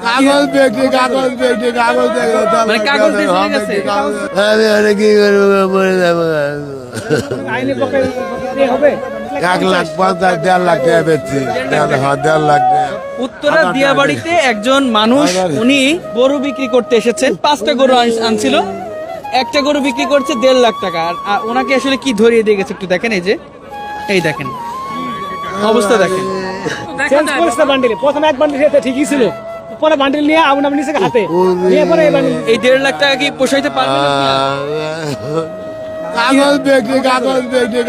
কাগজ বিক্রি কাগজ মানে কাগজ দিয়ে চলে গেছে। আমি অনেক কি করবো মরে যাবো। হবে 1,50,000 1.5 লাখ টাকা বেচছি। 1.5 লাখ টাকা। উত্তরা দিয়াবাড়িতে একজন মানুষ উনি গরু বিক্রি করতে এসেছেন, 5টা গরু আনছিল, একটা গরু বিক্রি করছে 1.5 লাখ টাকা। আর ওনাকে আসলে কি ধরিয়ে দিয়ে গেছে একটু দেখেন, এই দেখেন অবস্থা দেখেন। চেঞ্জ করিস না বান্ডিল, প্রথমে এক বান্ডিল খেতে ঠিকই ছিল, পরে বান্ডিল নিয়ে আগুন নিচে হাতে নিয়ে পরে এই বান্ডিল এই 1.5 লাখ টাকা কি পোষাইতে পারবেন আপনি? কাগজ বিক্রি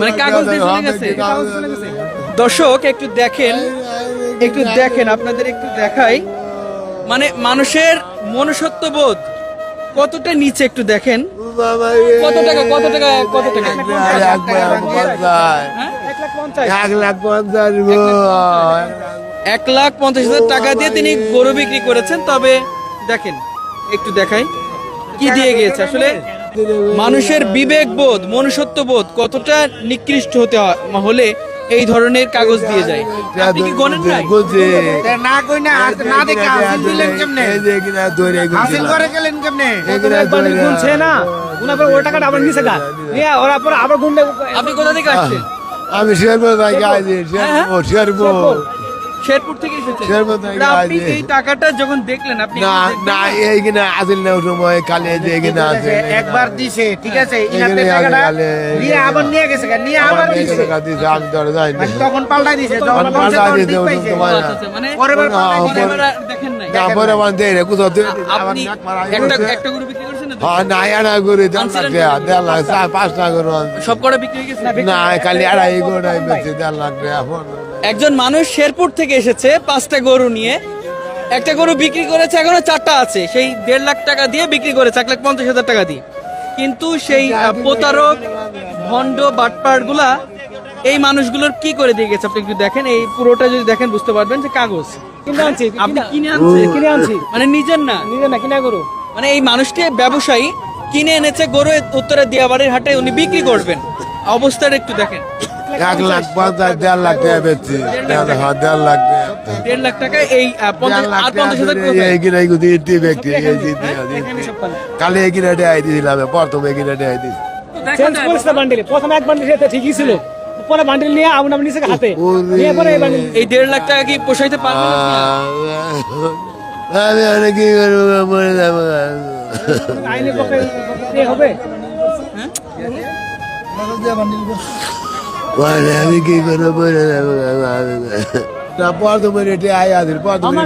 মানে কাগজ দিয়ে চলে গেছে। দর্শক একটু দেখেন আপনাদের একটু দেখাই, মানে মানুষের মনুষ্যত্ববোধ কতটা নিচে একটু দেখেন। কত টাকা 1,50,000 টাকা দিয়ে তিনি গরু বিক্রি করেছেন। তবে দেখেন একটু দেখাই কি দিয়ে গিয়েছে। আসলে মানুষের বিবেকবোধ মনুষ্যত্ববোধ কতটা নিকৃষ্ট হলে এই ধরনের কাগজ দিয়ে যায়। আপনি কি গণেন নাই? না কই না না দেখে হাসিল দিলেন কেমনে? হাসিল করে গেলেন কেমনে? এক বান্ডিল গুনছে না, গুনার পর ওই টাকাটা আবার নিচে গা নিয়ে ওরা পরে আবার গুনলে। আপনি কোথা থেকে আসছেন? আমি শেরপুর থেকে আইছি। শেরপুর থেকে এসেছেন। শেরপুর থেকে তা আপনি আইছি। এই টাকাটা যখন দেখলেন আপনি না না এইখানে আসিল না ওই সময় কালে যে এখানে আছে একবার দিছে ঠিক আছে, ইনাতে টাকাটা নিয়ে আবার নিয়ে গেছে, নিয়ে আবার দিছে। আমি তো যাইনি। তখন পাল্টাই দিছে, যখন তখন বলছে পাল্টাই তখন দিছে, ঠিক ওই পাইছে। সময় না। মানে পরের বার পাল্টাই দিছে। ক্যামেরা দেখেন নাই। না পরে আমার দেয় না কোথাও আপনি একটা গরু বিক্রি করেছেন না? হ্যাঁ না আনা করে 1.5 লাখ 5টা করে সব কটা বিক্রি হয়ে গেছে? না খালি আড়াই করে বেচছি 1.5 লাখ টাকা। একজন মানুষ শেরপুর থেকে এসেছে 5টা গরু নিয়ে, একটা গরু বিক্রি করেছে, এখনো 4টা আছে, সেই 1.5 লাখ টাকা দিয়ে বিক্রি করেছে, 1,50,000 টাকা দিয়ে। কিন্তু সেই প্রতারক ভণ্ড বাটপার গুলা এই মানুষগুলোর কি করে দিয়ে গেছে আপনি একটু দেখেন। এই পুরোটা যদি দেখেন বুঝতে পারবেন যে কাগজ কিনে আনছি, আপনি কিনে আনছি, মানে নিজের না, নিজে না কিনা করো। মানে এই মানুষটি ব্যবসায়ী কিনে এনেছে গরু, উত্তরে দিয়াবাড়ির হাটে উনি বিক্রি করবেন। অবস্থাটা একটু দেখেন। 1,50,000 1.5 লাখ টাকা বেচছি। 1.5 লাখ টাকা। 1.5 লাখ টাকা এই 50,000 কালে এগিয়ে আই দিলাম, প্রথমে এগিয়ে আই দিই। চেঞ্জ করিস না বান্ডিল, প্রথমে এক বান্ডিল খেতে ঠিকই ছিল, পরে বান্ডিল নিয়ে আগুন নিচে হাতে নিয়ে পরে এই বান্ডিল এই 1.5 লাখ টাকা কি পোষাইতে পারবেন আপনি? আমি অনেক কি করবো মরে যাবো। আইনের পক্ষে হবে। আমি কি করবো মরে যাবো। প্রথমে রেটে আই আসিল, প্রথমে